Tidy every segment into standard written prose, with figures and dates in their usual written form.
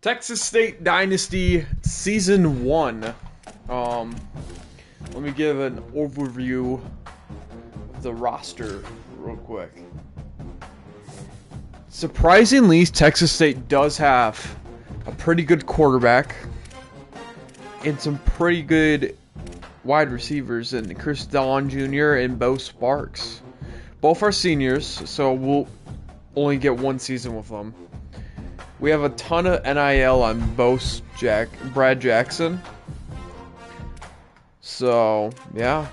Texas State Dynasty Season 1. Let me give an overview of the roster real quick. Surprisingly, Texas State does have a pretty good quarterback and some pretty good wide receivers in Chris Don Jr. and Bo Sparks. Both are seniors, so we'll only get one season with them. We have a ton of NIL on Brad Jackson. So, yeah.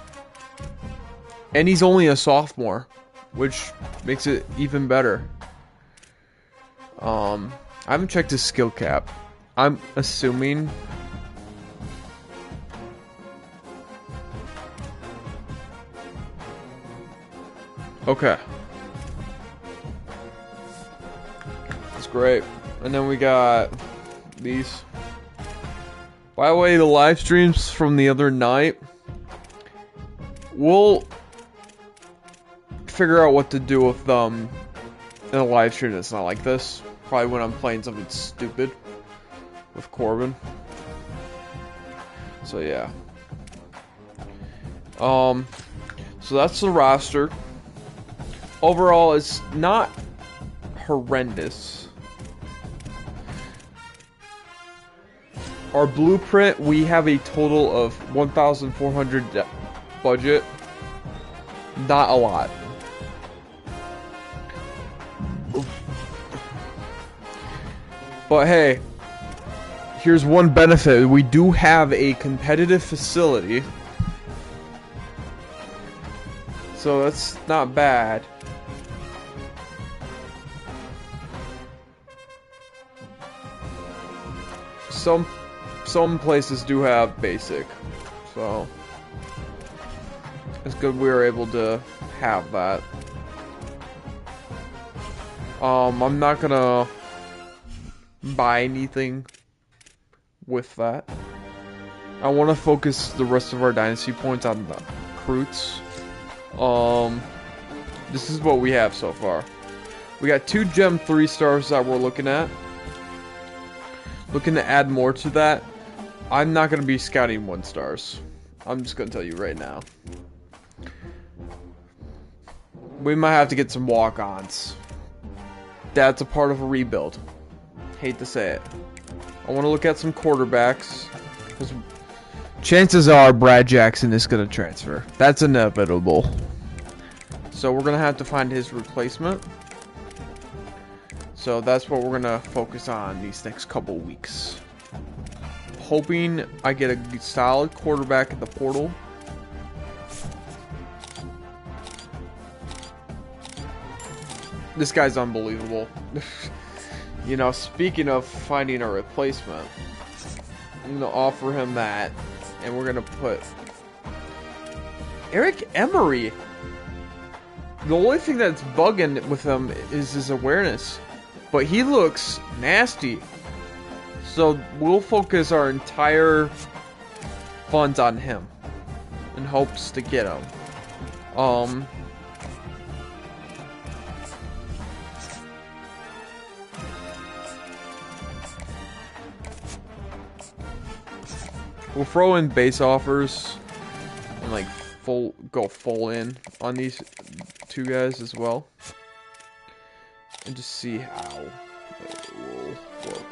And he's only a sophomore, which makes it even better. I haven't checked his skill cap. I'm assuming... Okay. That's great. And then we got these. By the way, the live streams from the other night, we'll figure out what to do with them in a live stream that's not like this. Probably when I'm playing something stupid with Corbin. So yeah. So that's the roster. Overall, it's not horrendous. Our blueprint, we have a total of 1,400 budget. Not a lot. But hey, here's one benefit. We do have a competitive facility. So that's not bad. Some places do have basic, so it's good we were able to have that. I'm not gonna buy anything with that. I want to focus the rest of our dynasty points on the recruits. This is what we have so far. We got 2 Gem 3 stars that we're looking at. Looking to add more to that. I'm not going to be scouting 1 stars. I'm just going to tell you right now. We might have to get some walk-ons. That's a part of a rebuild. Hate to say it. I want to look at some quarterbacks. Because chances are Brad Jackson is going to transfer. That's inevitable. So we're going to have to find his replacement. So that's what we're going to focus on these next couple weeks. Hoping I get a solid quarterback at the portal. This guy's unbelievable. You know, speaking of finding a replacement, I'm going to offer him that. And we're going to put Eric Emery. The only thing that's bugging with him is his awareness. But he looks nasty. So we'll focus our entire funds on him in hopes to get him. We'll throw in base offers and like go full in on these 2 guys as well. And just see how it will work.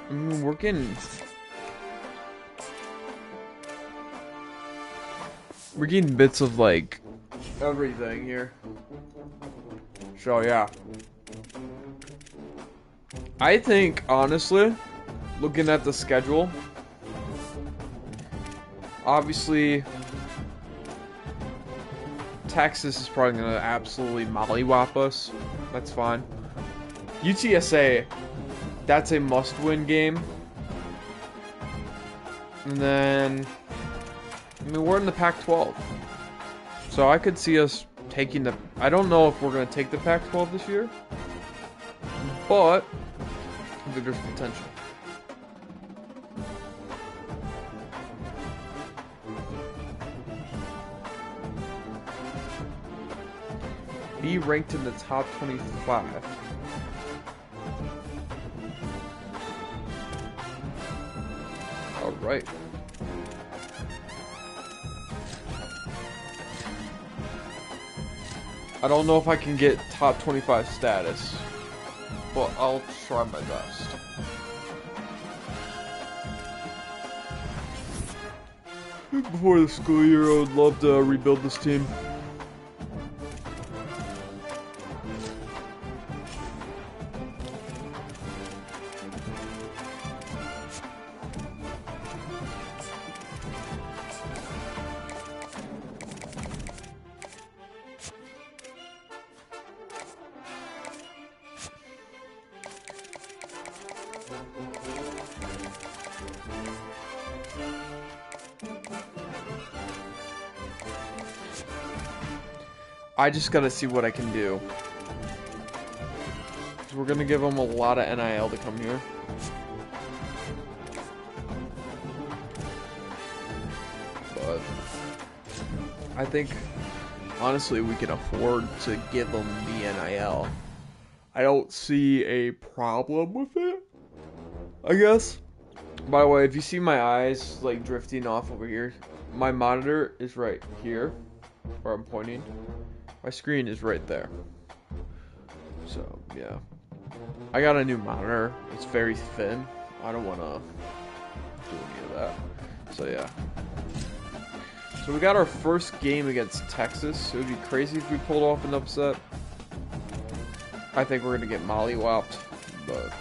I mean, we're getting bits of like everything here. So yeah. I think honestly, looking at the schedule, obviously Texas is probably going to absolutely mollywop us. That's fine. UTSA, that's a must-win game. And then, I mean, we're in the Pac-12. So I could see us taking the... I don't know if we're going to take the Pac-12 this year. But, I think there's potential. be ranked in the top 25. All right. I don't know if I can get top 25 status, but I'll try my best. Before the school year, I would love to rebuild this team. I just gotta see what I can do. So we're gonna give them a lot of NIL to come here. But I think, honestly, we can afford to give them the NIL. I don't see a problem with it, I guess. By the way, if you see my eyes like drifting off over here, my monitor is right here, where I'm pointing. My screen is right there. So, yeah. I got a new monitor. It's very thin. I don't want to do any of that. So, yeah. So, we got our first game against Texas. It would be crazy if we pulled off an upset. I think we're going to get mollywopped. But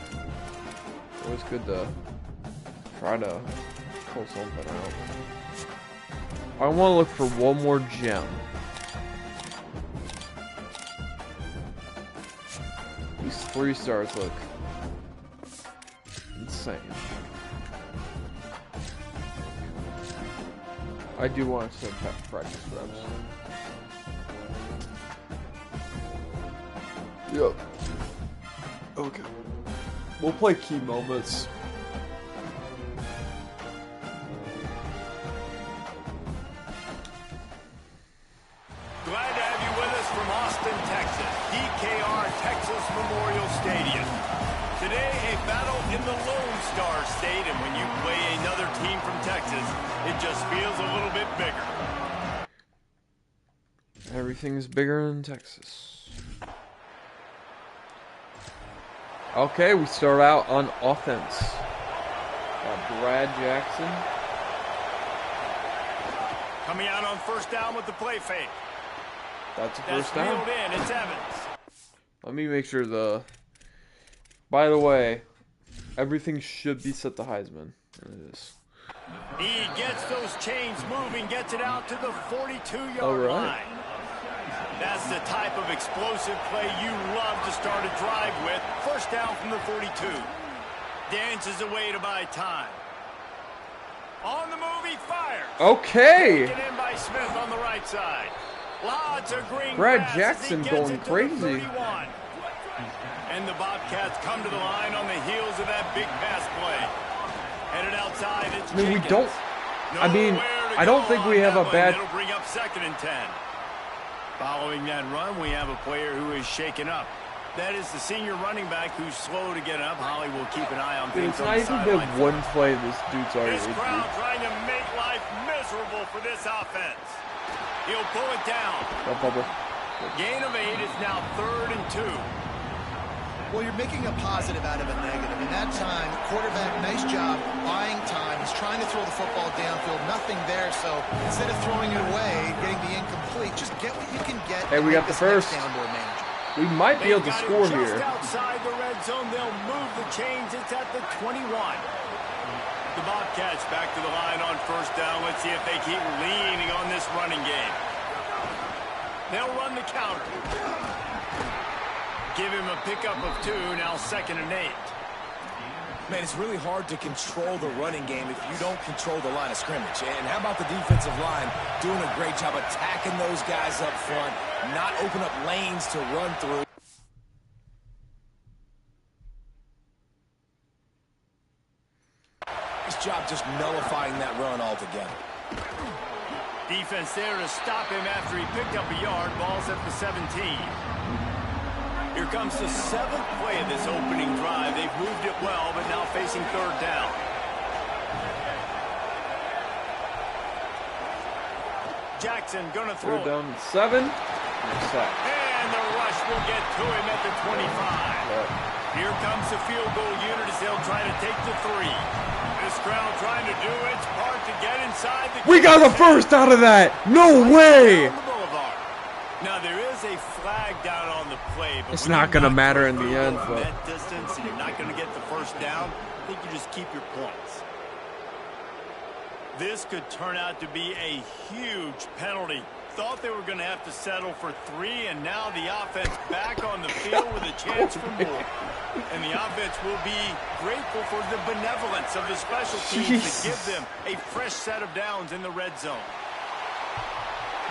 it's always good to try to pull something out. I want to look for one more gem. These 3 stars look insane. I do want to send practice reps. Yep. Okay. We'll play key moments. Glad to have you with us from Austin, Texas. DKR Texas Memorial Stadium. Today, a battle in the Lone Star State, and when you play another team from Texas, it just feels a little bit bigger. Everything's bigger in Texas. Okay, we start out on offense. Got Brad Jackson. Coming out on first down with the play fake. That's a first down. Reeled in. It's Evans. Let me make sure the... By the way, everything should be set to Heisman. It is. He gets those chains moving, gets it out to the 42-yard line. That's the type of explosive play you love to start a drive with. First down from the 42. Dances away to buy time. On the move, he fires. Okay. Taken in by Smith on the right side. Lots of green Brad grass Jackson as he gets going it to crazy. the 31. And the Bobcats come to the line on the heels of that big pass play. Headed outside, it's I mean, we Jenkins. don't... I mean, I don't think we have a bad... It'll bring up 2nd and 10. Following that run, we have a player who is shaken up. That is the senior running back who's slow to get up. Holly will keep an eye on things. It's not even been one play this dude's already This crowd trying to make life miserable for this offense. He'll pull it down. No bubble. Gain of 8 is now 3rd and 2. Well, you're making a positive out of a negative. In that time, quarterback, nice job, buying time. He's trying to throw the football downfield. Nothing there, so instead of throwing it away, getting the incomplete, just get what you can get. Hey, we got the first. Down more manageable. We might be able to score just here. Outside the red zone, they'll move the chains. It's at the 21. The Bobcats back to the line on first down. Let's see if they keep leaning on this running game. They'll run the counter. Give him a pickup of 2, now 2nd and 8. Man, it's really hard to control the running game if you don't control the line of scrimmage. And how about the defensive line doing a great job attacking those guys up front, not open up lanes to run through. Nice job just nullifying that run altogether. Defense there to stop him after he picked up a yard. Ball's at the 17. Here comes the 7th play of this opening drive. They've moved it well, but now facing 3rd down. Jackson gonna throw Third down and 7. And sack. And the rush will get to him at the 25. Here comes the field goal unit as they'll try to take the 3. This crowd trying to do its part to get inside the... We got the first out of that! No way! Now there is a flag down on the play, but it's not going to matter in the end, but that distance and you're not going to get the first down. I think you just keep your points. This could turn out to be a huge penalty. Thought they were going to have to settle for 3, and now the offense back on the field with a chance for more. And the offense will be grateful for the benevolence of the special teams to give them a fresh set of downs in the red zone.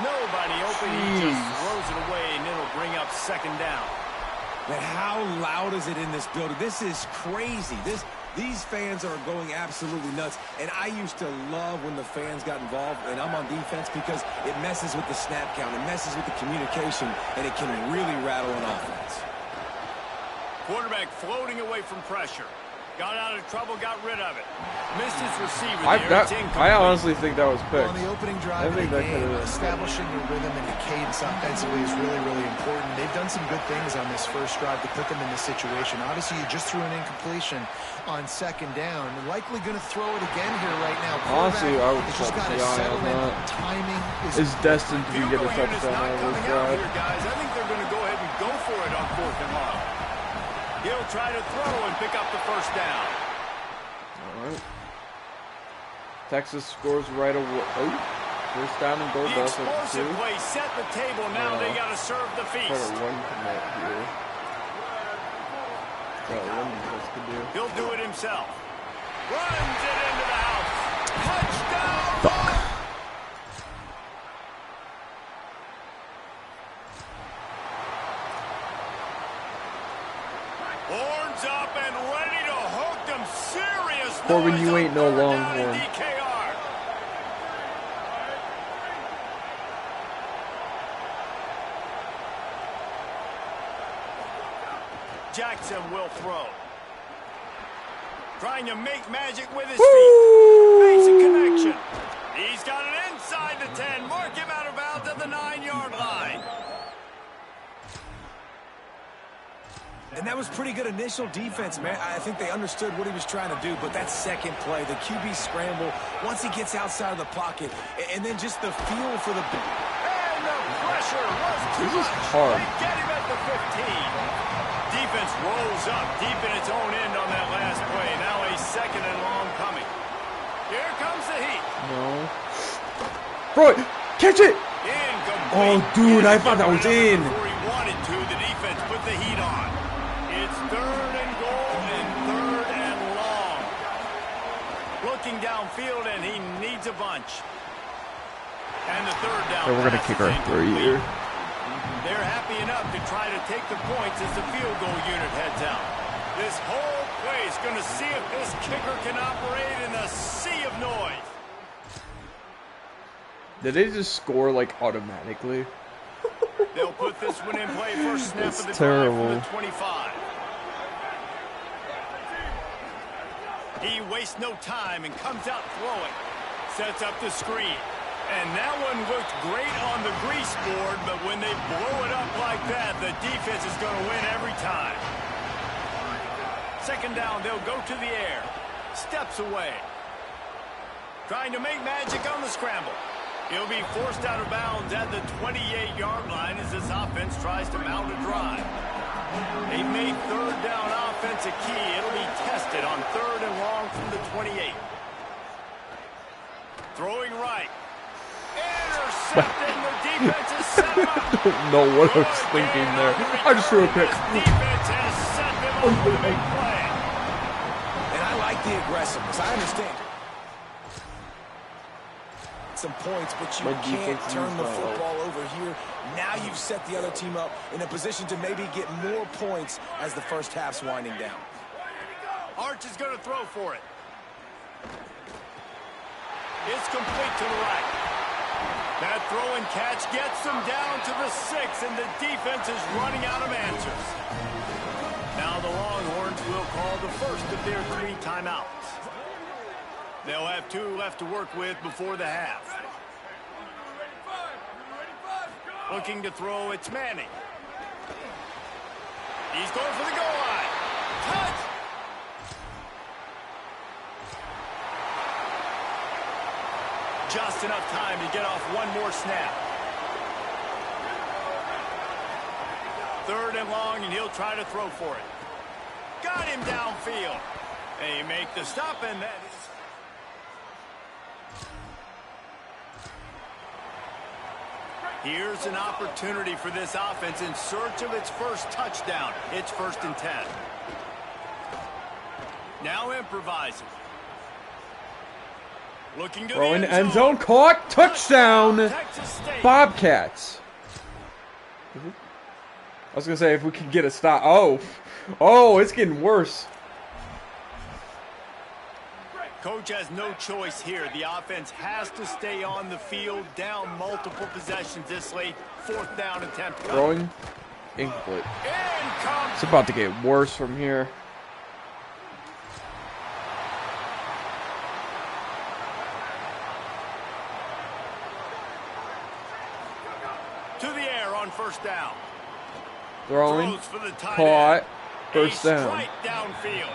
Nobody open, he just throws it away, and it'll bring up second down. But how loud is it in this building? This is crazy. These fans are going absolutely nuts. And I used to love when the fans got involved, and I'm on defense, because it messes with the snap count, it messes with the communication, and it can really rattle an offense. Quarterback floating away from pressure. Got out of trouble, got rid of it. Missed his receiver I honestly think that was picked. On the opening drive of the game, establishing the rhythm and the cadence offensively is really, really important. They've done some good things on this first drive to put them in this situation. Obviously, you just threw an incompletion on second down. Likely going to throw it again here right now. Honestly, I would just got to settle in. Timing is destined to get a touchdown out of this drive. Guys, I think they're going to go ahead and go for it on 4th and long. He'll try to throw and pick up the first down. All right. Texas scores right away. Oh, first down and goal. The explosive play set the table. Now they got to serve the feast. Try to run commit here. He'll do it himself. Runs it into the house. Touchdown! Fuck. Horns up and ready to hook them. Serious Corbin, noise you ain't no on third down Longhorn. in DKR. Jackson will throw. Trying to make magic with his feet. Makes a connection. He's got it inside the 10. Mark him out of bounds at the 9-yard line. And that was pretty good initial defense, man. I think they understood what he was trying to do, but that second play, the QB scramble, once he gets outside of the pocket, and then just the feel for the... And the pressure was too much. Hard. They get him at the 15. Defense rolls up deep in its own end on that last play. Now a second and long coming. Here comes the heat. No. Bro, catch it! Incomplete. Oh, dude, I thought that was in. Before he wanted to, the defense put the heat on. It's 3rd and goal and 3rd and long. Looking downfield, and he needs a bunch. And the 3rd down. So we're going to kick our 3 here. They're happy enough to try to take the points as the field goal unit heads out. This whole place going to see if this kicker can operate in a sea of noise. Did they just score like automatically? They'll put this one in play first snap of the terrible. drive from the 25. He wastes no time and comes out throwing. Sets up the screen. And that one looked great on the grease board, but when they blow it up like that, the defense is going to win every time. Second down, they'll go to the air. Steps away. Trying to make magic on the scramble. He'll be forced out of bounds at the 28-yard line as this offense tries to mount a drive. They've made 3rd down offense a key. It'll be tested on 3rd and long from the 28. Throwing right. Intercepting, the defense is set up. I don't know what I was thinking there. I just threw a pick. Defense has set them up for a big play. And I like the aggressiveness. I understand some points, but you can't turn the football over here. Now you've set the other team up in a position to maybe get more points as the first half's winding down. Arch is going to throw for it. It's complete to the right. That throw and catch gets them down to the 6, and the defense is running out of answers. Now the Longhorns will call the first of their 3 timeouts. They'll have 2 left to work with before the half. Looking to throw, it's Manning. He's going for the goal line. Touch! Just enough time to get off one more snap. 3rd and long, and he'll try to throw for it. Got him downfield. They make the stop, and that is... Here's an opportunity for this offense in search of its first touchdown. It's 1st and 10. Now improvising. Looking to Throwing the end zone, caught, touchdown, Texas State. Bobcats. I was gonna say if we could get a stop. Oh, it's getting worse. Coach has no choice here. The offense has to stay on the field, down multiple possessions this late. 4th down attempt. Throwing, incomplete. In comes It's about to get worse from here. to the air on 1st down. Throwing, Throws for the tight caught, end. 1st A down. strike downfield.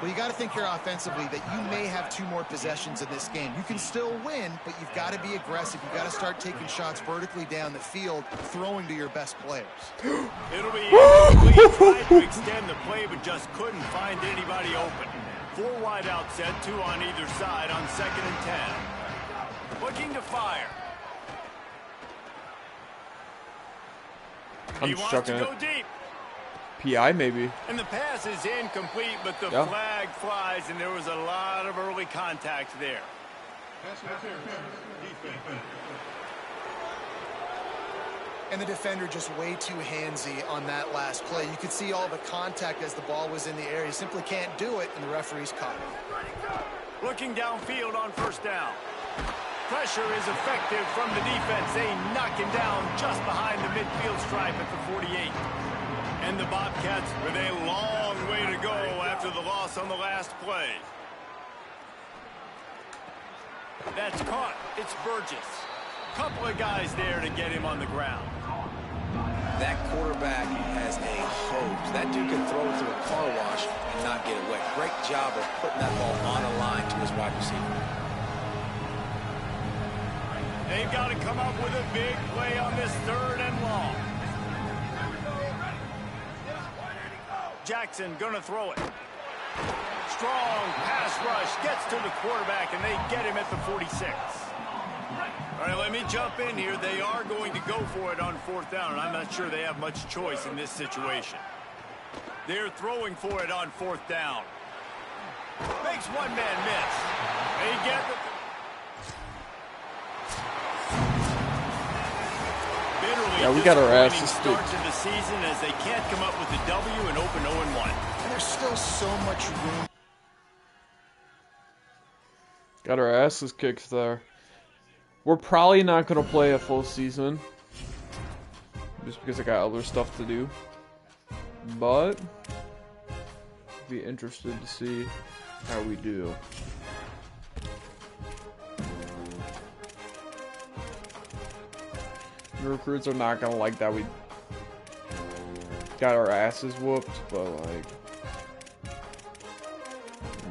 Well, you got to think here offensively that you may have 2 more possessions in this game. You can still win, but you've got to be aggressive. You've got to start taking shots vertically down the field, throwing to your best players. It'll be incomplete. Tried to extend the play, but just couldn't find anybody open. 4 wide out set, 2 on either side on 2nd and 10. Looking to fire. I'm He wants chucking to go it. deep. PI maybe. And the pass is incomplete, but the flag flies, and there was a lot of early contact there. And the defender just way too handsy on that last play. You could see all the contact as the ball was in the air. He simply can't do it, and the referee's caught it. Looking downfield on 1st down. Pressure is effective from the defense. They knock him down just behind the midfield stripe at the 48. And the Bobcats with a long way to go after the loss on the last play. That's caught. It's Burgess. Couple of guys there to get him on the ground. That quarterback has a hose. That dude can throw it through a car wash and not get it wet. Great job of putting that ball on a line to his wide receiver. They've got to come up with a big play on this 3rd and long. Jackson gonna throw it. Strong pass rush, gets to the quarterback, and they get him at the 46. All right, let me jump in here. They are going to go for it on 4th down, and I'm not sure they have much choice in this situation. They're throwing for it on 4th down. Makes one man miss. They get the... Yeah, we got our asses start to the season as they can't come up with a W and open 0-1. And there's still so much room. Got our asses kicked there. We're probably not going to play a full season. Just because I got other stuff to do. But be interested to see how we do. The recruits are not gonna like that we got our asses whooped, but like,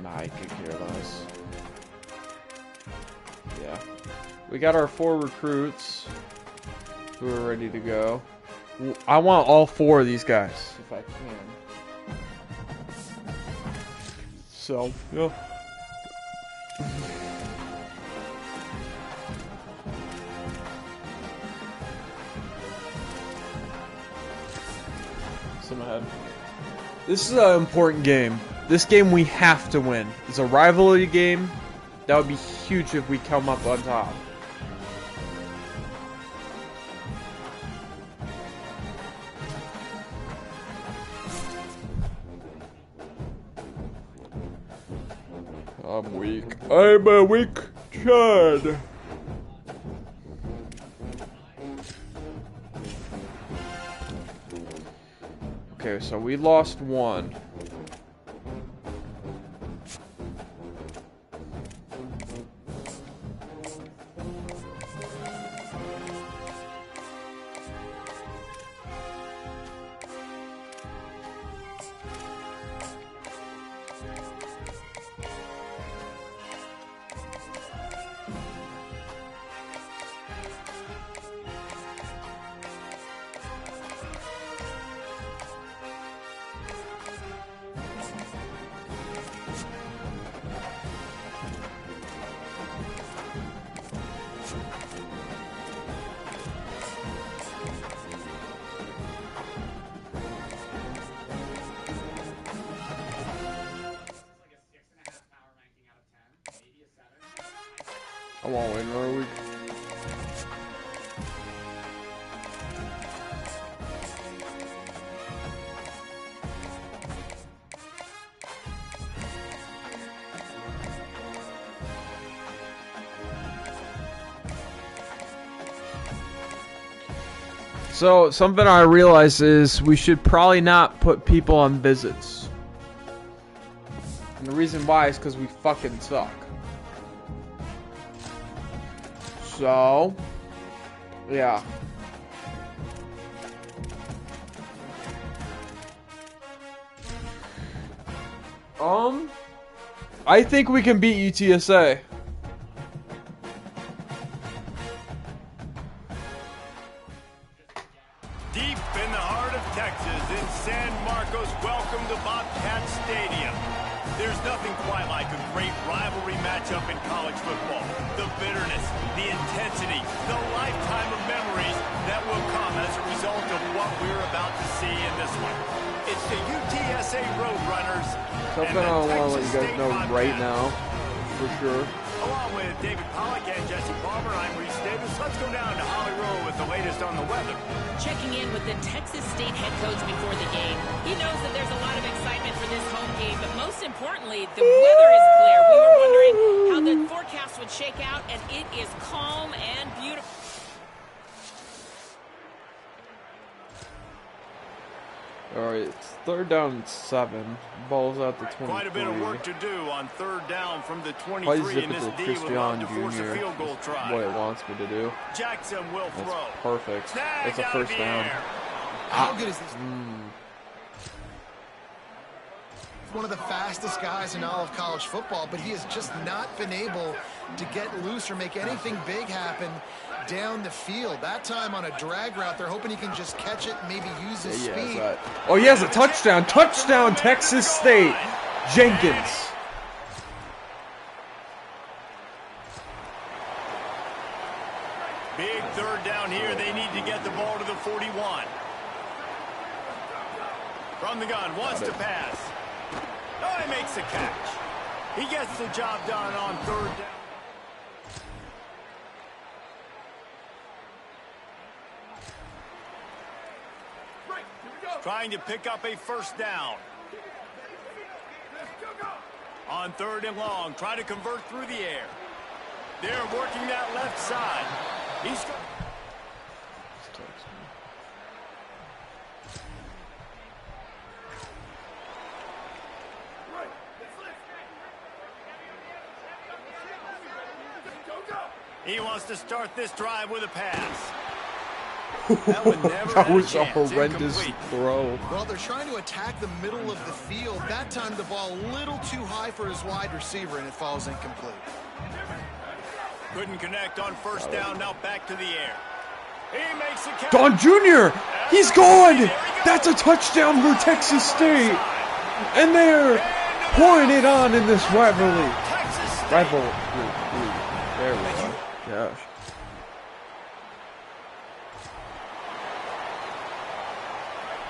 nah, I could care less. Yeah, we got our 4 recruits who are ready to go. I want all 4 of these guys if I can. So yeah. Ahead. This is an important game. This game we have to win. It's a rivalry game. That would be huge if we come up on top. I'm weak. I'm a weak child. Okay, so we lost 1. I won't wait another week. So, something I realized is we should probably not put people on visits. And the reason why is because we fucking suck. So, yeah. I think we can beat UTSA. Deep in the heart of Texas, in San Marcos, welcome to Bobcat Stadium. There's nothing quite like a great rivalry matchup in college football. The bitterness, the intensity, the lifetime of memories that will come as a result of what we're about to see in this one. It's the UTSA Roadrunners. Something I want to let you guys know right now, for sure. Along with David Pollack and Jesse Palmer, I'm Reese Davis. Let's go down to Holly Rowe with the latest on the weather. Checking in with the Texas State head coach before the game. He knows that there's a lot of excitement for this home game, but most importantly, the weather is clear. We were wondering how the forecast would shake out, and it is calm and beautiful. Alright, it's 3rd down and 7. Ball's out to 23. Quite a bit of work to do on 3rd down from the Probably 23, zip and it this to D Chris would love to force Jr. a field goal try. What it wants me to do. Jackson will That's throw. perfect. Snag It's a out of first the down. air. How good is this? One of the fastest guys in all of college football, but he has just not been able to get loose or make anything big happen down the field. That time on a drag route, they're hoping he can just catch it, maybe use his speed. Oh, he has a touchdown. Touchdown, Texas State. Jenkins. Big 3rd down here. They need to get the ball to the 41. From the gun, wants to pass. Oh, he makes the catch. He gets the job done on 3rd down. Trying to pick up a 1st down. On 3rd and long, trying to convert through the air. They're working that left side. He's got... He wants to start this drive with a pass. That would never That have was a chance. horrendous Incomplete. throw. Well, they're trying to attack the middle of the field. That time the ball a little too high for his wide receiver, and it falls incomplete. Couldn't connect on 1st down. Now back to the air. He makes a catch. Don Jr. He's gone. That's a touchdown for Texas State. And they're pouring it on in this rivalry. Texas State. Rivalry. There we go. Gosh.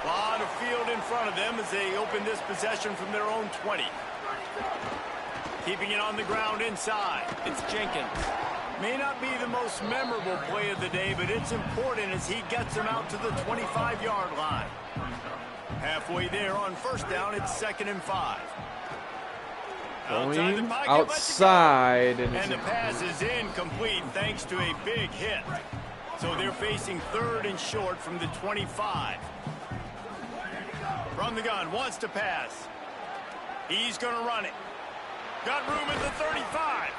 A lot of field in front of them as they open this possession from their own 20. Keeping it on the ground inside. It's Jenkins. May not be the most memorable play of the day, but it's important as he gets them out to the 25-yard line. Halfway there on 1st down, it's 2nd and 5. Going outside. And the pass is incomplete thanks to a big hit. So they're facing 3rd and short from the 25. From the gun, wants to pass. He's going to run it. Got room at the 35.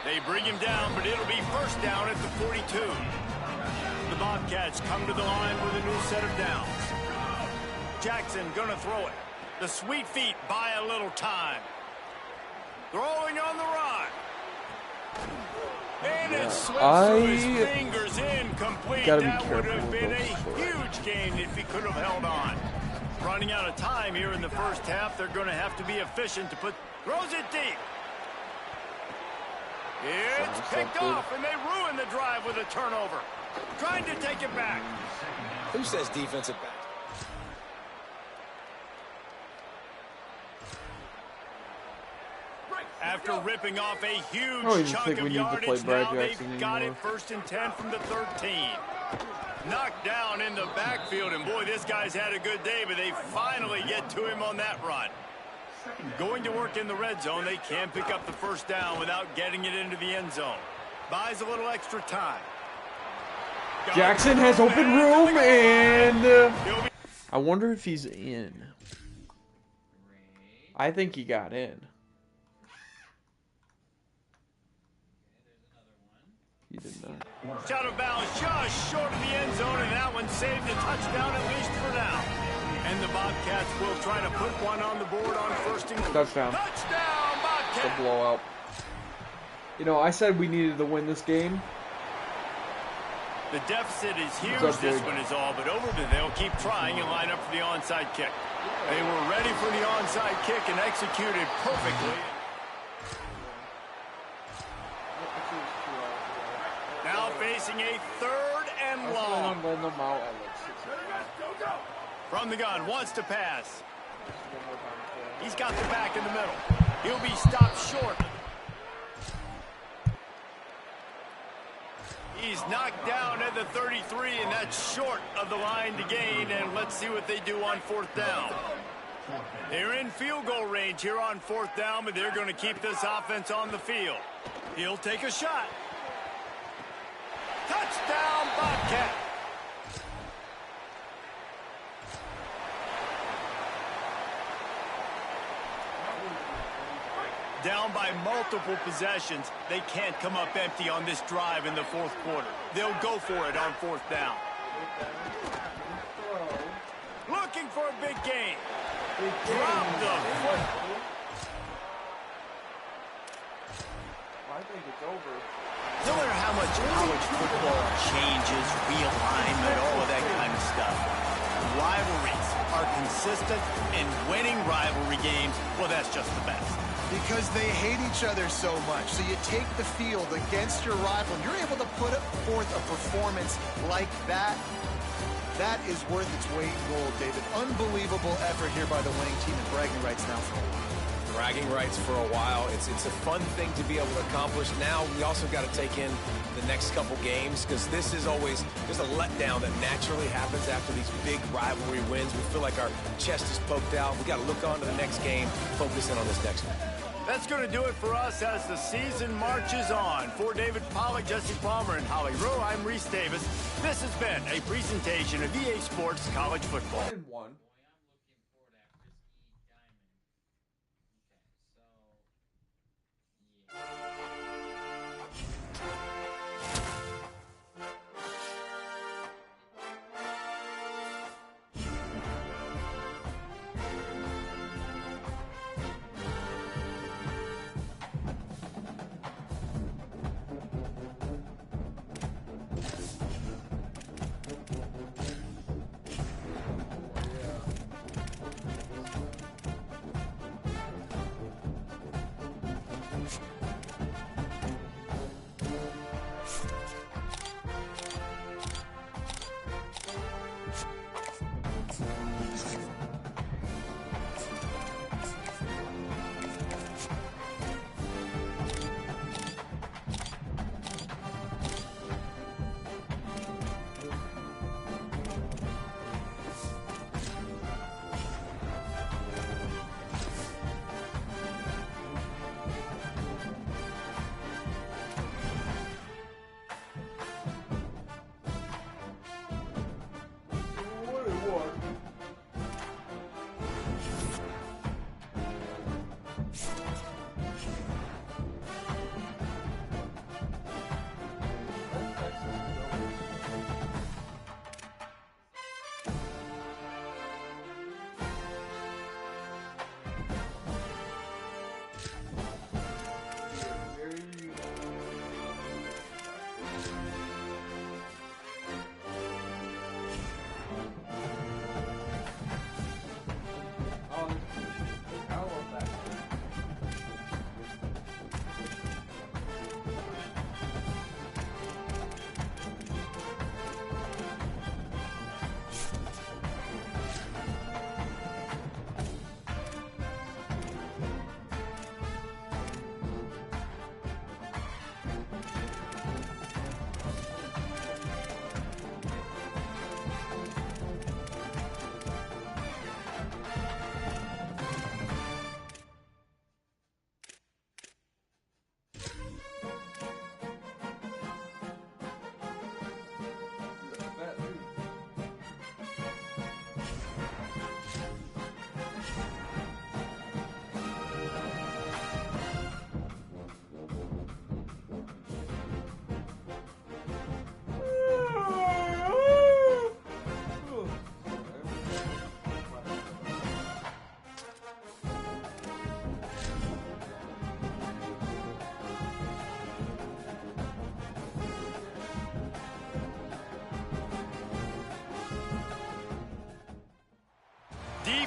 They bring him down, but it'll be 1st down at the 42. The Bobcats come to the line with a new set of downs. Jackson going to throw it. The sweet feet buy a little time. Throwing on the run. And it slips through his fingers, incomplete. That would have been a huge gain if he could have held on. Running out of time here in the 1st half. They're going to have to be efficient to put... Throws it deep. It's picked off, and they ruin the drive with a turnover. Trying to take it back. Who says defensive back? After ripping off a I don't huge even chunk think we of need to play yardage, Brad now Jackson they've got it anymore. 1st and 10 from the 13. Knocked down in the backfield, and boy, this guy's had a good day, but they finally get to him on that run. Going to work in the red zone, they can pick up the 1st down without getting it into the end zone. Buys a little extra time. Jackson has open room, and I wonder if he's in. I think he got in. He did not. Shot of bounds just short of the end zone, and that one saved a touchdown at least for now. And the Bobcats will try to put one on the board on 1st and goal. Touchdown. Touchdown, It's Bobcats! a blowout. You know, I said we needed to win this game. The deficit is huge. What's up, This dude? one is all but over, but they'll keep trying and line up for the onside kick. They were ready for the onside kick and executed perfectly. Now facing a 3rd and long. From the gun, wants to pass. He's got the back in the middle. He'll be stopped short. He's knocked down at the 33, and that's short of the line to gain. And let's see what they do on 4th down. They're in field goal range here on 4th down, but they're going to keep this offense on the field. He'll take a shot. Touchdown, Bobcat. Down by multiple possessions, they can't come up empty on this drive in the 4th quarter. They'll go for it on 4th down. Looking for a big gain. Drop the foot. I think it's over. No matter how much college football changes, realignment, all of that kind of stuff, rivalries are consistent, and winning rivalry games, well, that's just the best. Because they hate each other so much. So you take the field against your rival, and you're able to put forth a performance like that. That is worth its weight in gold, David. Unbelievable effort here by the winning team, and bragging rights now for a while. Bragging rights for a while. It's a fun thing to be able to accomplish. Now we also got to take in the next couple games, because this is always there's a letdown that naturally happens after these big rivalry wins. We feel like our chest is poked out. We got to look on to the next game, focus in on this next one. That's going to do it for us as the season marches on. For David Pollack, Jesse Palmer, and Holly Rowe, I'm Reese Davis. This has been a presentation of EA Sports College Football. 1-1.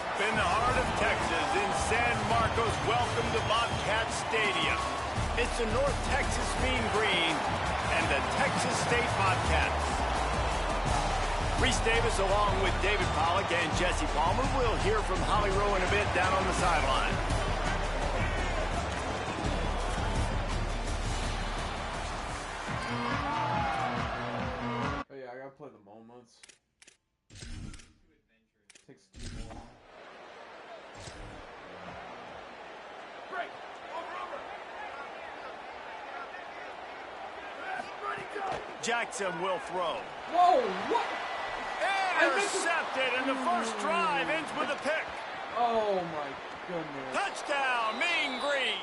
Deep in the heart of Texas, in San Marcos, welcome to Bobcat Stadium. It's the North Texas Mean Green and the Texas State Bobcats. Reese Davis along with David Pollack and Jesse Palmer. We'll hear from Holly Rowe in a bit down on the sideline. Oh yeah, I gotta play the moments. Takes too long. Jackson will throw. Whoa, what? Intercepted, and the first drive ends with a pick. Oh my goodness. Touchdown, Mean Green.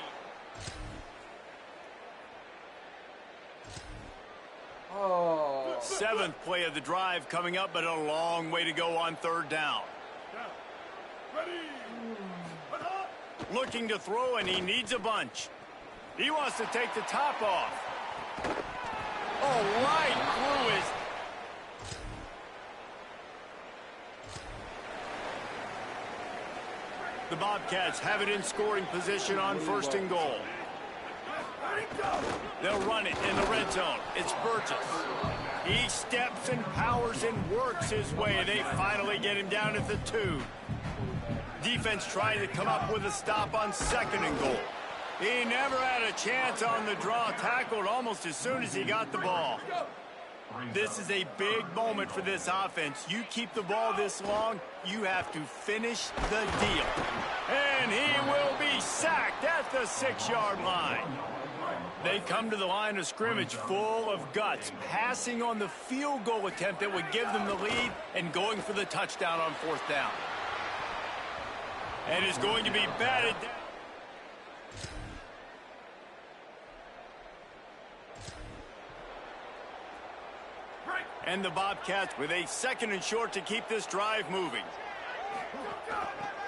Oh. Seventh play of the drive coming up, but a long way to go on third down. Looking to throw, and he needs a bunch. He wants to take the top off. Oh, right through his... The Bobcats have it in scoring position on first and goal. They'll run it in the red zone. It's Burgess. He steps and powers and works his way. They finally get him down at the 2. Defense trying to come up with a stop on second and goal. He never had a chance on the draw, tackled almost as soon as he got the ball. This is a big moment for this offense. You keep the ball this long, you have to finish the deal. And he will be sacked at the 6-yard line. They come to the line of scrimmage full of guts, passing on the field goal attempt that would give them the lead and going for the touchdown on fourth down. And is going to be batted down. And the Bobcats with a second and short to keep this drive moving.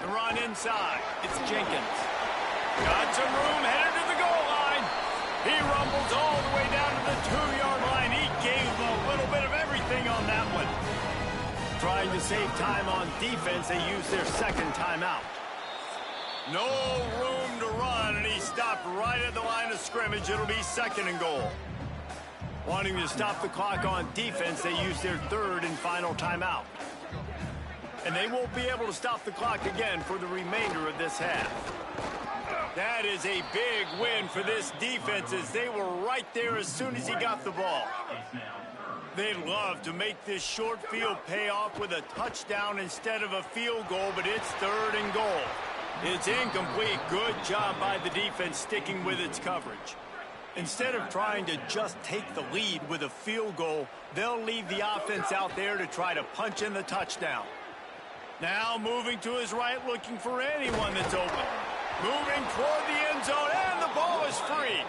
The run inside. It's Jenkins. Got some room, headed to the goal line. He rumbles all the way down to the 2-yard line. He gave a little bit of everything on that one. Trying to save time on defense, they use their second timeout. No room to run, and he stopped right at the line of scrimmage. It'll be second and goal. Wanting to stop the clock on defense, they use their third and final timeout. And they won't be able to stop the clock again for the remainder of this half. That is a big win for this defense, as they were right there as soon as he got the ball. They'd love to make this short field pay off with a touchdown instead of a field goal, but it's third and goal. It's incomplete. Good job by the defense sticking with its coverage. Instead of trying to just take the lead with a field goal, they'll leave the offense out there to try to punch in the touchdown. Now moving to his right, looking for anyone that's open. Moving toward the end zone, and the ball is free.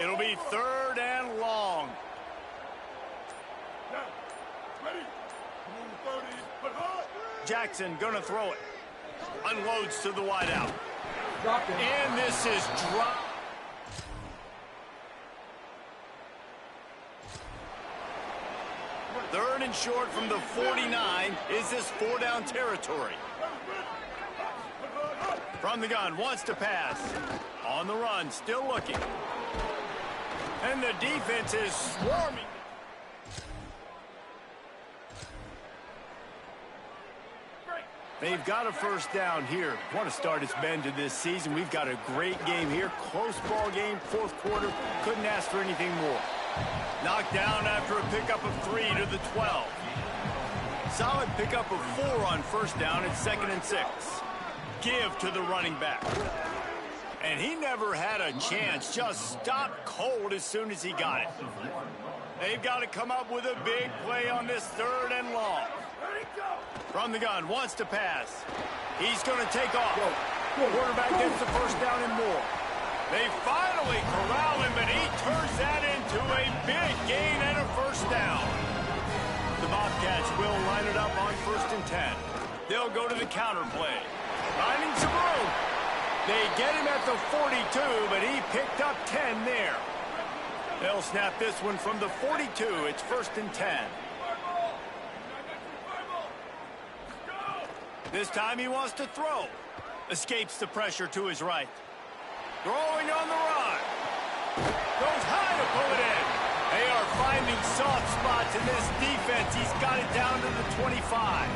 It'll be third and long. Jackson gonna throw it. Unloads to the wideout. And this is dropped. Third and short from the 49. Is this 4-down territory? From the gun, wants to pass. On the run, still looking. And the defense is swarming. They've got a first down here. What a start it's been to this season. We've got a great game here. Close ball game, fourth quarter. Couldn't ask for anything more. Knocked down after a pickup of 3 to the 12. Solid pickup of 4 on first down at second and 6. Give to the running back. And he never had a chance. Just stopped cold as soon as he got it. They've got to come up with a big play on this third and long. From the gun, wants to pass. He's going to take off. Quarterback gets the first down and more. They finally corral him, but he turns that into a big gain and a first down. The Bobcats will line it up on first and 10. They'll go to the counter play. Finding some room. They get him at the 42, but he picked up 10 there. They'll snap this one from the 42. It's 1st and 10. This time he wants to throw. Escapes the pressure to his right. Throwing on the run. Goes high to pull it in. They are finding soft spots in this defense. He's got it down to the 25.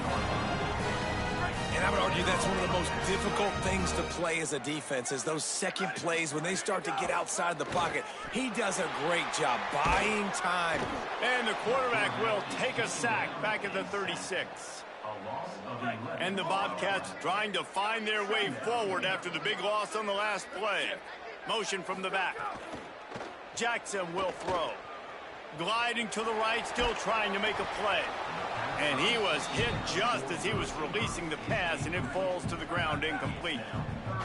And I would argue that's one of the most difficult things to play as a defense, is those second plays when they start to get outside the pocket. He does a great job buying time. And the quarterback will take a sack back at the 36. And the Bobcats trying to find their way forward after the big loss on the last play. Motion from the back. Jackson will throw. Gliding to the right, still trying to make a play. And he was hit just as he was releasing the pass, and it falls to the ground incomplete.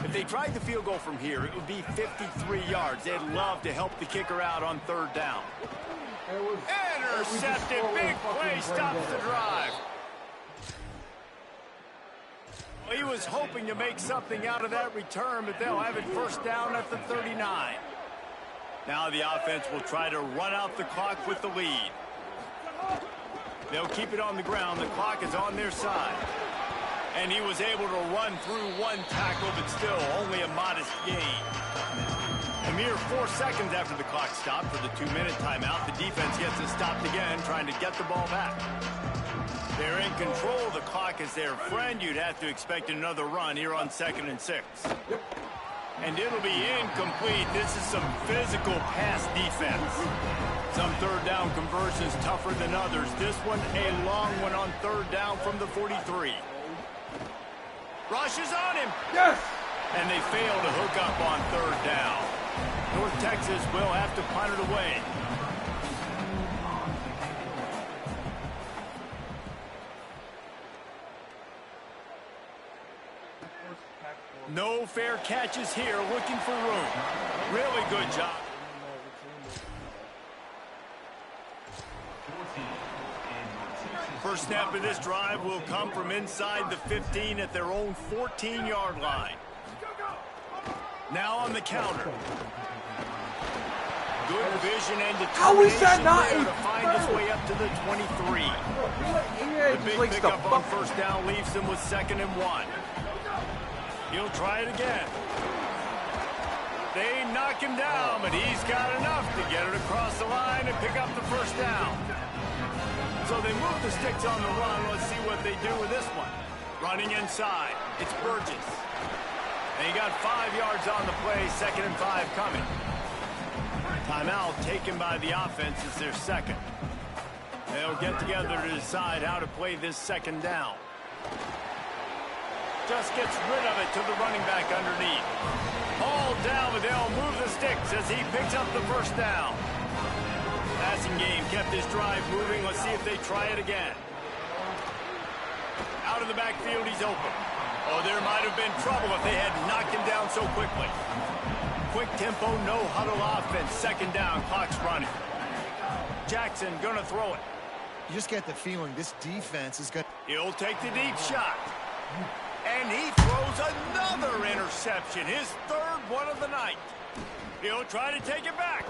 If they tried the field goal from here, it would be 53 yards. They'd love to help the kicker out on 3rd down. Intercepted. Big play stops the drive. Well, he was hoping to make something out of that return, but they'll have it 1st down at the 39. Now the offense will try to run out the clock with the lead. They'll keep it on the ground. The clock is on their side. And he was able to run through one tackle, but still only a modest gain. A mere 4 seconds after the clock stopped for the 2-minute timeout, the defense gets it stopped again, trying to get the ball back. They're in control. The clock is their friend. You'd have to expect another run here on 2nd and 6. And it'll be incomplete. This is some physical pass defense. Some 3rd down conversions tougher than others. This one a long one on 3rd down from the 43. Rushes on him. Yes! And they fail to hook up on 3rd down. North Texas will have to punt it away. No fair catches here, looking for room. Really good job. First snap of this drive will come from inside the 15 at their own 14-yard line. Now on the counter. Good vision and determination. How is that not there a to find his way up to the 23. The big pickup on 1st down leaves them with 2nd and 1. He'll try it again. They knock him down, but he's got enough to get it across the line and pick up the 1st down. So they move the sticks on the run. Let's see what they do with this one. Running inside. It's Burgess. And he got 5 yards on the play. 2nd and 5 coming. Timeout taken by the offense is their 2nd. They'll get together to decide how to play this 2nd down. Just gets rid of it to the running back underneath. Hauled down, but they'll move the sticks as he picks up the 1st down. Passing game kept his drive moving. Let's see if they try it again. Out of the backfield, he's open. Oh, there might have been trouble if they had knocked him down so quickly. Quick tempo, no huddle offense. 2nd down, clock's running. Jackson gonna throw it. You just get the feeling this defense is going to... He'll take the deep shot. And he throws another interception, his 3rd one of the night. He'll try to take it back.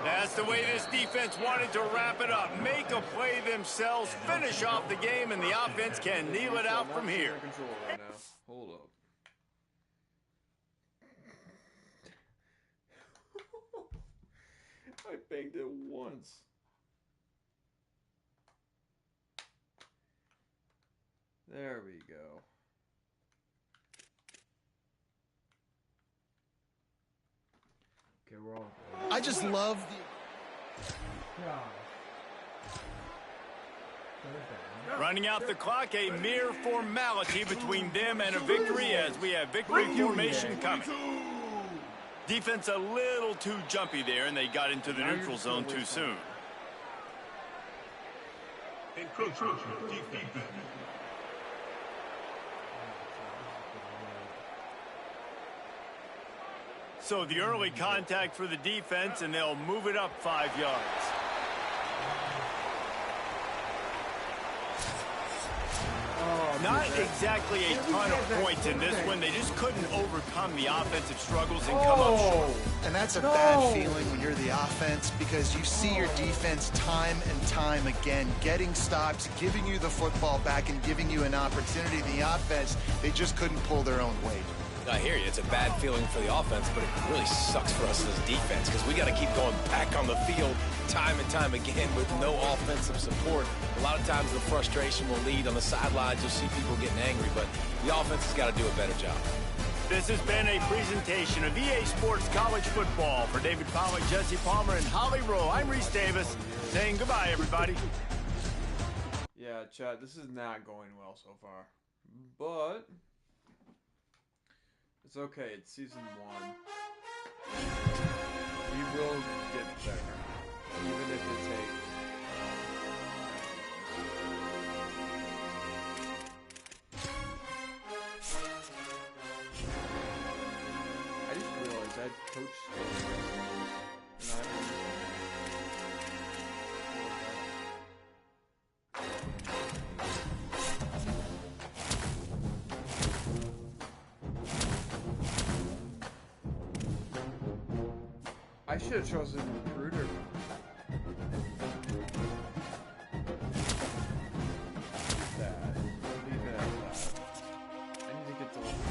That's the way this defense wanted to wrap it up. Make a play themselves, finish off the game, and the offense can kneel it out from here. Hold up. I banged it once. There we go. Okay, we're all good. I just love the... Running out the clock, a mere formality between them and a victory as we have victory formation coming. Defense a little too jumpy there, and they got into the neutral zone too soon. So the early contact for the defense, and they'll move it up 5 yards. Oh Not exactly a ton of points in this one. They just couldn't overcome the offensive struggles and come up short. And that's a bad feeling when you're the offense, because you see your defense time and time again getting stops, giving you the football back, and giving you an opportunity. The offense, they just couldn't pull their own weight. I hear you. It's a bad feeling for the offense, but it really sucks for us as defense because we got to keep going back on the field time and time again with no offensive support. A lot of times the frustration will lead on the sidelines. You'll see people getting angry, but the offense has got to do a better job. This has been a presentation of EA Sports College Football. For David Pollack, Jesse Palmer, and Holly Rowe, I'm Reese Davis, saying goodbye, everybody. Yeah, Chad, this is not going well so far. But it's okay, it's season 1. We will get better, even if it takes. I just realized I coached I should have chosen recruiter. That. Leave it at that. I need to get to level 10.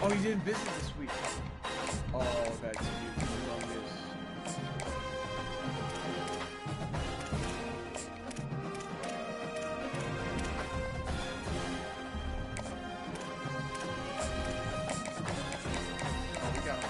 Oh, you didn't visit this week. Oh, that's humongous. Oh, we got him.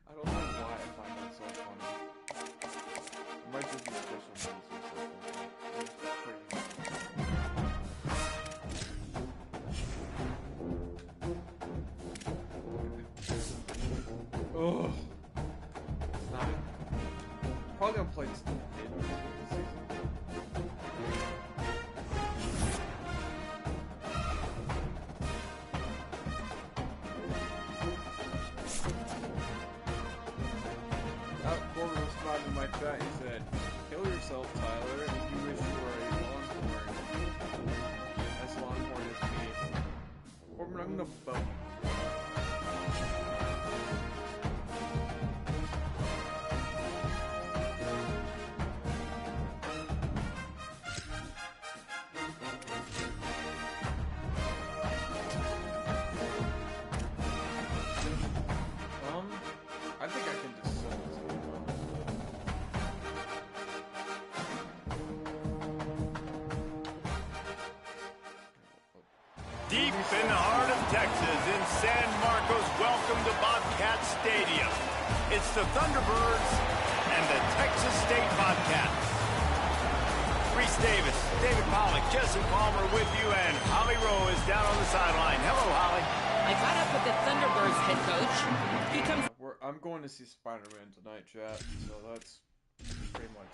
I don't know why I find that so funny. It might just be special needs or something. It's crazy. Ugh. It's not. Probably gonna play this season. In my chat, he said, "Kill yourself, Tyler, if you wish you were a Longhorn, as Longhorn as me." Or I'm gonna bone. I think I can just sell this one. Deep in the heart of Texas, in San Marcos, welcome to Bobcat Stadium. It's the Thunderbirds and the Texas State Bobcats. Reese Davis, David Pollack, Jesse Palmer with you, and Holly Rowe is down on the sideline. Hello, Holly. I caught up with the Thunderbirds head coach. He comes. I'm going to see Spider-Man tonight, chat. So that's pretty much.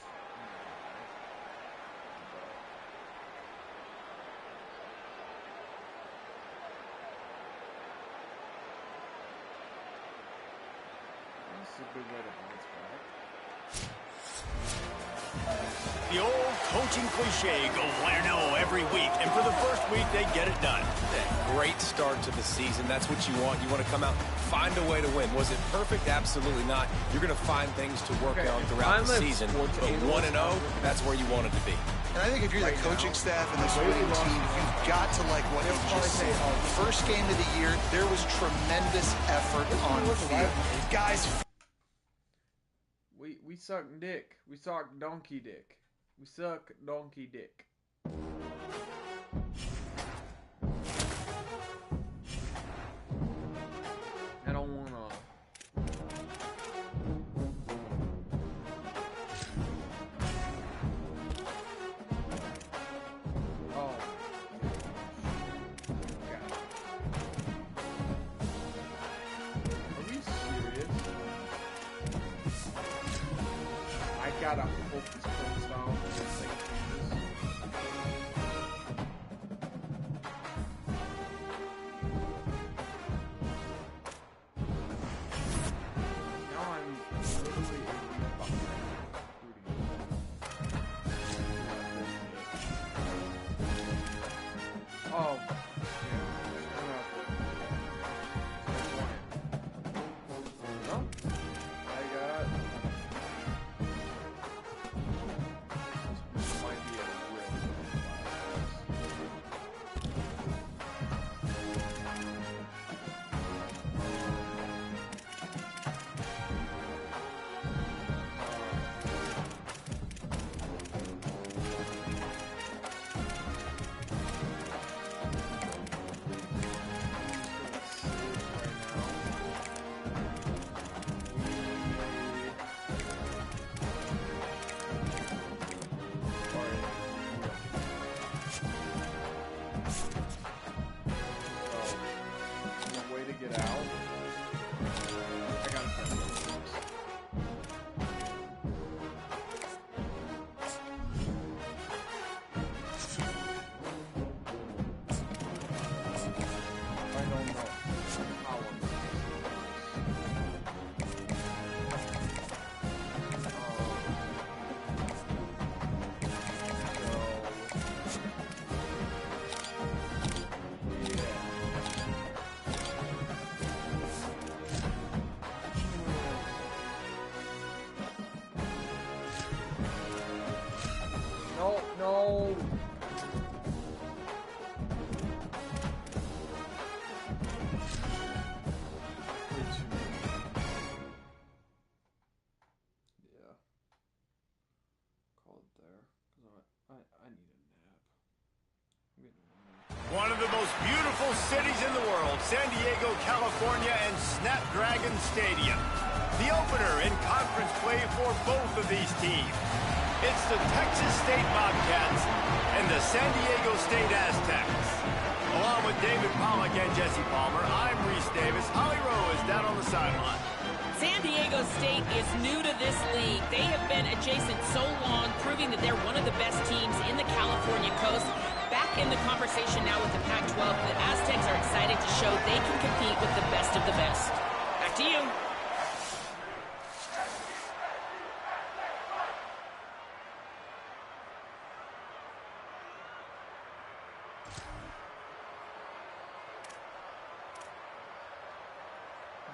This is a good way to bounce back. The old coaching cliche, go win or no every week. And for the first week, they get it done. Great start to the season. That's what you want. You want to come out, find a way to win. Was it perfect? Absolutely not. You're going to find things to work on throughout the season. But 1-0, that's where you want it to be. And I think if you're the coaching staff and this winning team, you've got to like what you just said. First game of the year, there was tremendous effort on the field. Guys, we suck dick. We suck donkey dick. We suck donkey dick. I don't wanna. Oh. God. Are we serious? I gotta hope this comes down. Now I'm literally a week behind. Oh. Get out. I gotta try this. I don't know how I'm doing No. Yeah. Call it there. Because I need a nap. One of the most beautiful cities in the world, San Diego, California, and Snapdragon Stadium. The opener in conference play for both of these teams. It's the Texas State Bobcats and the San Diego State Aztecs. Along with David Pollack and Jesse Palmer, I'm Reese Davis. Holly Rowe is down on the sideline. San Diego State is new to this league. They have been adjacent so long, proving that they're one of the best teams in the California coast. Back in the conversation now with the Pac-12, the Aztecs are excited to show they can compete with the best of the best. Back to you.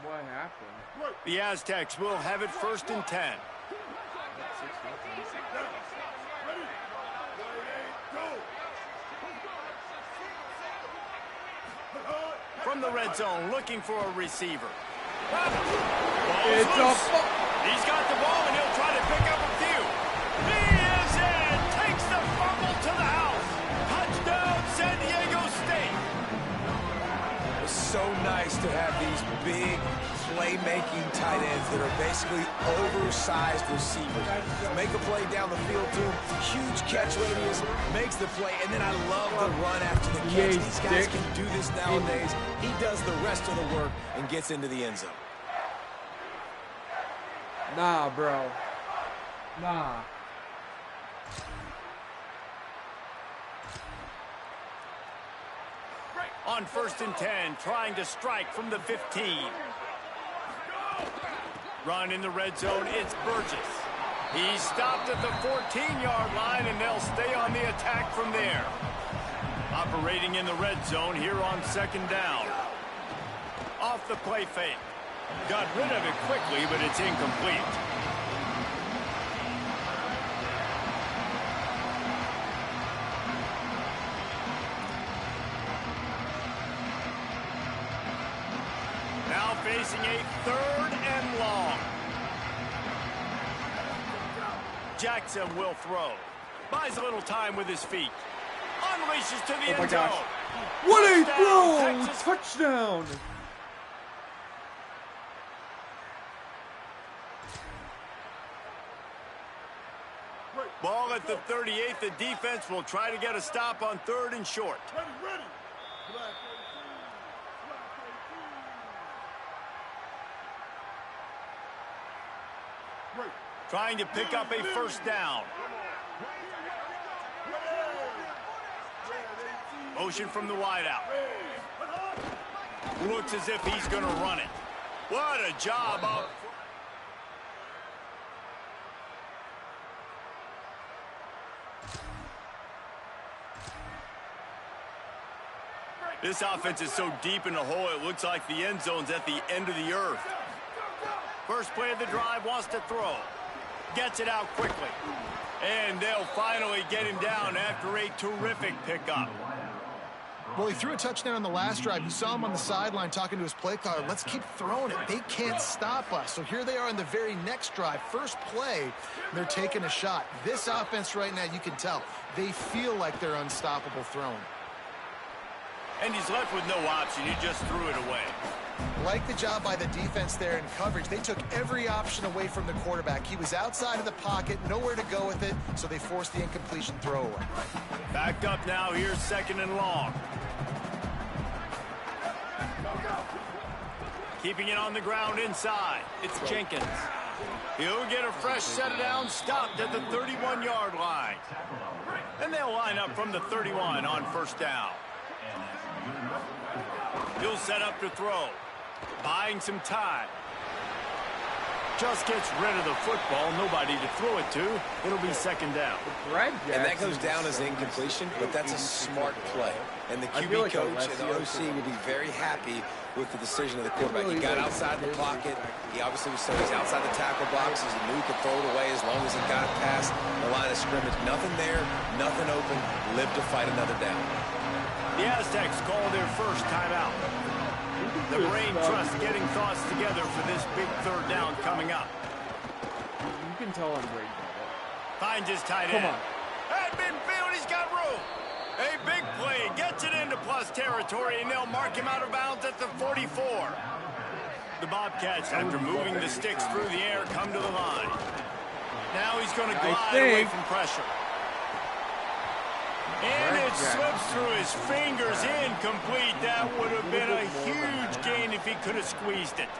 What happened? The Aztecs will have it 1st and 10. From the red zone, looking for a receiver. It's He's got the ball, and he'll try to pick up a few. He is in! Takes the fumble to the house. Touchdown, San Diego State. It's so nice to have these big playmaking tight ends that are basically oversized receivers. Make a play down the field to him, huge catch radius, makes the play, and then I love the run after the catch. These guys can do this nowadays. He does the rest of the work and gets into the end zone. Nah, bro. Nah. On 1st and 10, trying to strike from the 15. Run in the red zone, it's Burgess. He's stopped at the 14-yard line, and they'll stay on the attack from there. Operating in the red zone here on second down. Off the play fake. Got rid of it quickly, but it's incomplete. Now facing a 3rd and long. Jackson will throw. Buys a little time with his feet. Unleashes to the end zone. What a throw! Touchdown! Ball at the 38. The defense will try to get a stop on 3rd and short. Ready. Trying to pick up a 1st down. Motion from the wideout. Looks as if he's going to run it. What a job of... This offense is so deep in the hole, it looks like the end zone's at the end of the earth. First play of the drive, wants to throw. Gets it out quickly. And they'll finally get him down after a terrific pickup. Well, he threw a touchdown on the last drive. You saw him on the sideline talking to his play caller. Let's keep throwing it. They can't stop us. So here they are in the very next drive. First play, they're taking a shot. This offense right now, you can tell, they feel like they're unstoppable throwing. And he's left with no option. He just threw it away. Like the job by the defense there in coverage. They took every option away from the quarterback. He was outside of the pocket, nowhere to go with it, so they forced the incompletion throwaway. Backed up now. Here's 2nd and long. Keeping it on the ground inside. It's Jenkins. He'll get a fresh set down, stopped at the 31-yard line. And they'll line up from the 31 on 1st down. He'll set up to throw. Buying some time. Just gets rid of the football. Nobody to throw it to. It'll be 2nd down. And that goes down as an incompletion, but that's a smart play. And the QB coach and the OC will be very happy with the decision of the quarterback. He got outside the pocket. He obviously was so he's outside the tackle boxes. He knew he could throw it away as long as he got past the line of scrimmage. Nothing there, nothing open. Live to fight another down. The Aztecs call their first timeout. The brain trust getting thoughts together for this big 3rd down coming up. You can tell I'm great. Finds his tight end. At midfield, he's got room. A big play, gets it into plus territory, and they'll mark him out of bounds at the 44. The Bobcats, after moving the sticks through the air, come to the line. Now he's going to glide away from pressure. And it slips through his fingers, incomplete. That would have been a huge gain if he could have squeezed it.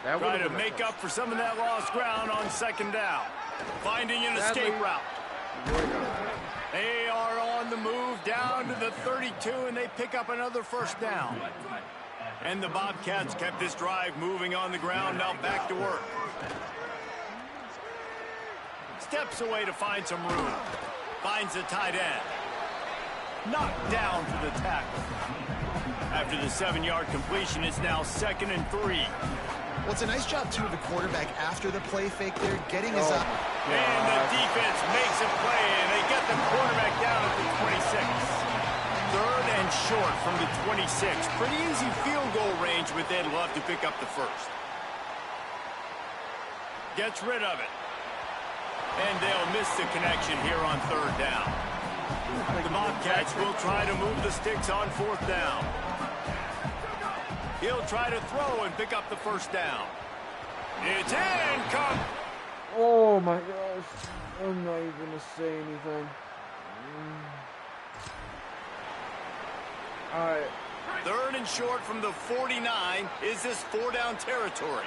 Try to make up for some of that lost ground on 2nd down. Finding an escape route. They are on the move down to the 32, and they pick up another 1st down. And the Bobcats kept this drive moving on the ground, now back to work. Steps away to find some room. Finds the tight end. Knocked down for the tackle. After the 7-yard completion, it's now 2nd and 3. Well, it's a nice job, too, of the quarterback after the play fake there, getting his up. And the defense makes a play, and they get the quarterback down at the 26. 3rd and short from the 26. Pretty easy field goal range, but they'd love to pick up the 1st. Gets rid of it. And they'll miss the connection here on 3rd down. The Bobcats will try to move the sticks on 4th down. He'll try to throw and pick up the 1st down. It's incomplete. Oh my gosh. I'm not even going to say anything. Alright. 3rd and short from the 49. Is this 4-down territory?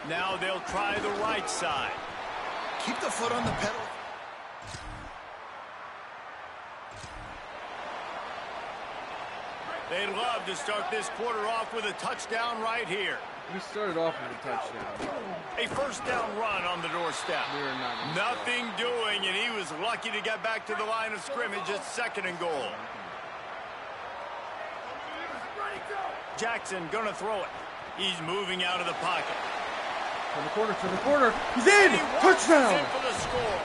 Now they'll try the right side. Keep the foot on the pedal. They'd love to start this quarter off with a touchdown right here. We started off with a touchdown. A first down run on the doorstep. Nothing doing, and he was lucky to get back to the line of scrimmage at 2nd and goal. Jackson gonna throw it. He's moving out of the pocket. To the corner. He's in! Touchdown! He's in for the score.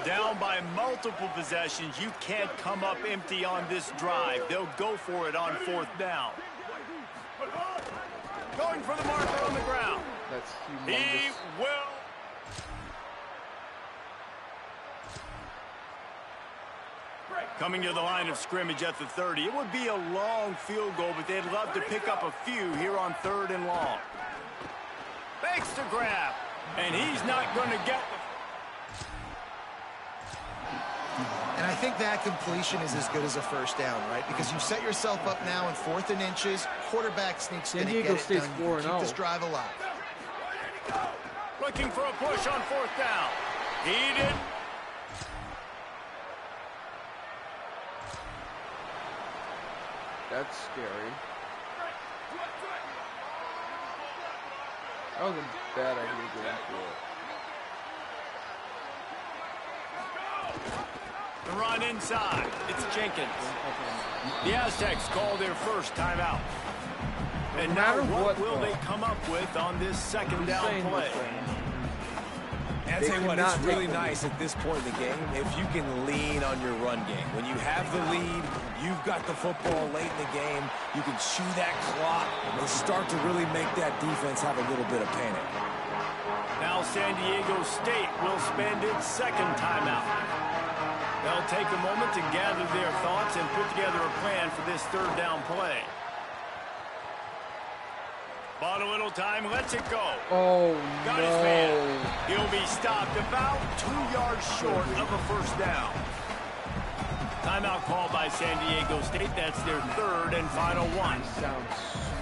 Down by multiple possessions. You can't come up empty on this drive. They'll go for it on 4th down. Going for the marker on the ground. That's humongous. He will. Coming to the line of scrimmage at the 30. It would be a long field goal, but they'd love to pick up a few here on 3rd and long. Fakes to grab. And he's not going to get the... And I think that completion is as good as a first down, right? Because you set yourself up now in 4th and inches. Quarterback sneaks in and get it done. You keep this drive alive. Looking for a push on 4th down. He did. That's scary. That was a bad idea going for it. The run inside. It's Jenkins. The Aztecs call their first timeout. And now what will they come up with on this 2nd down play? And I tell you what, it's really nice at this point in the game if you can lean on your run game. When you have the lead, you've got the football late in the game, you can chew that clock and start to really make that defense have a little bit of panic. Now San Diego State will spend its 2nd timeout. They'll take a moment to gather their thoughts and put together a plan for this 3rd down play. Bought a little time, lets it go. Oh, Got his man. He'll be stopped about 2 yards short of a first down. Timeout called by San Diego State. That's their 3rd and final one.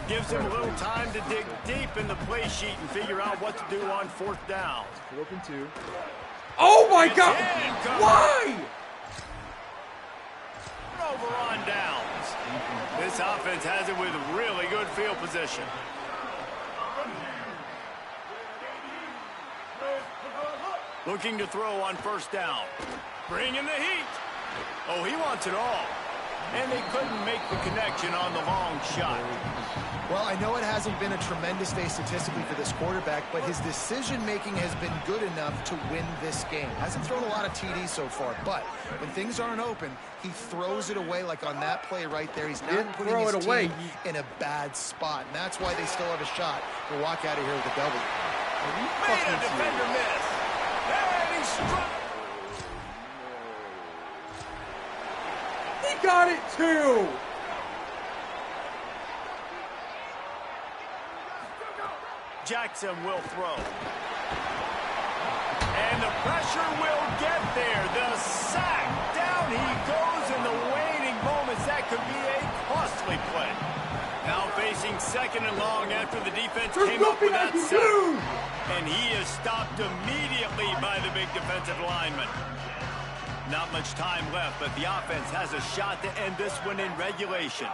Gives him a little time to dig deep in the play sheet and figure out what to do on 4th down. 4th and 2. Oh my God! Why? Over on downs. This offense has it with really good field position. Looking to throw on 1st down. Bringing the heat. Oh, he wants it all. And they couldn't make the connection on the long shot. Well, I know it hasn't been a tremendous day statistically for this quarterback, but his decision-making has been good enough to win this game. Hasn't thrown a lot of TDs so far, but when things aren't open, he throws it away like on that play right there. He's not putting his team in a bad spot, and that's why they still have a shot to walk out of here with a W. Made a defender miss. And he struck. He got it too. Jackson will throw. And the pressure will get there. The sack. Down he goes in the waning moments. That could be a costly play. Now facing 2nd and long after the defense came up with that sack. And he is stopped immediately by the big defensive lineman. Not much time left, but the offense has a shot to end this one in regulation.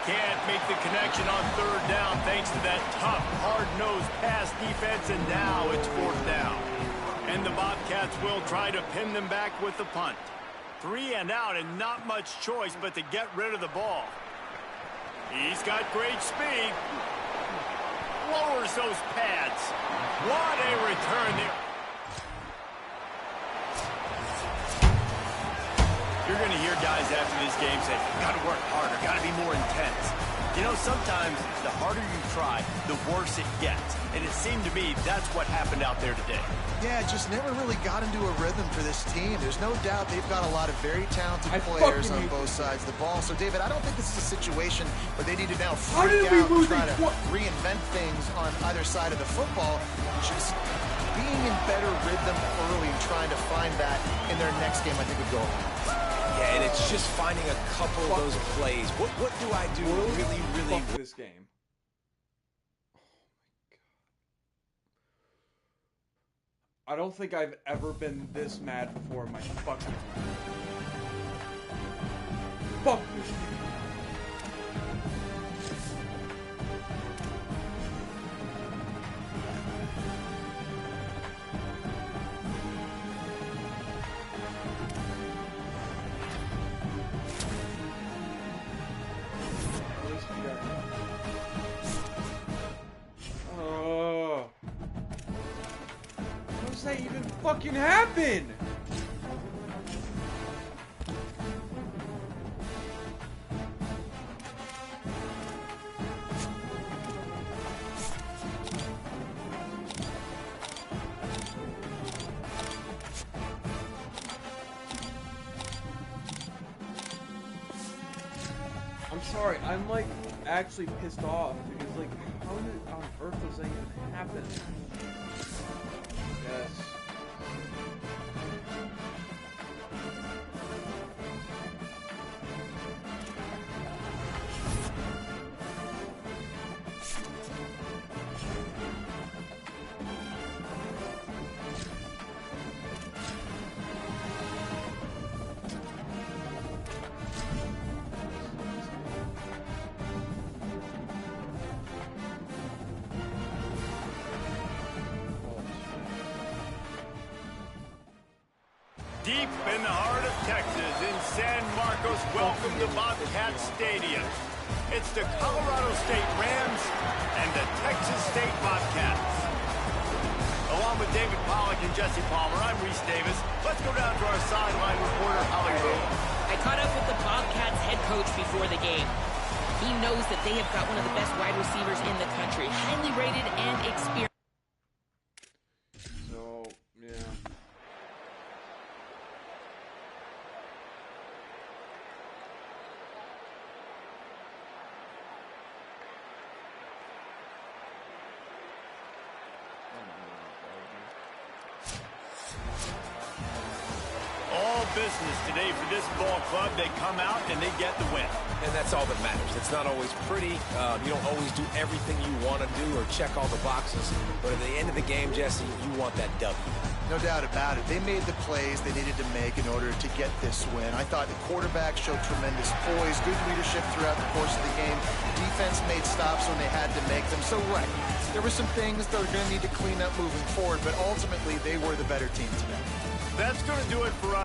Can't make the connection on 3rd down thanks to that tough, hard-nosed pass defense, and now it's 4th down. And the Bobcats will try to pin them back with the punt. 3 and out and not much choice but to get rid of the ball. He's got great speed. Lowers those pads. What a return there. You're going to hear guys after this game say, got to work harder, got to be more intense. You know, sometimes the harder you try, the worse it gets. And it seemed to me that's what happened out there today. Yeah, it just never really got into a rhythm for this team. There's no doubt they've got a lot of very talented players on both sides of the ball. So, David, I don't think this is a situation where they need to now freak out and try to reinvent things on either side of the football. Just being in better rhythm early and trying to find that in their next game, I think would go a long way. Yeah, and it's just finding a couple of those plays. What do I do really this game? I don't think I've ever been this mad before in my fucking life. Fuck this game. How does that even fucking happen? I'm sorry, I'm like actually pissed off because like how on earth does that even happen? Yes. Deep in the heart of Texas, in San Marcos, welcome to Bobcat Stadium. It's the Colorado State Rams and the Texas State Bobcats. Along with David Pollack and Jesse Palmer, I'm Reese Davis. Let's go down to our sideline reporter, Holly Rowe. I caught up with the Bobcats head coach before the game. He knows that they have got one of the best wide receivers in the country, highly rated and experienced. So, yeah. All business today for this ball club. They come out and they get the win. And that's all that matters. It's not always pretty. You don't always do everything you want to do or check all the boxes. But at the end of the game, Jesse, you want that W. No doubt about it. They made the plays they needed to make in order to get this win. I thought the quarterback showed tremendous poise, good leadership throughout the course of the game. Defense made stops when they had to make them. So, right, there were some things they're going to need to clean up moving forward, but ultimately they were the better team today. That's going to do it for us.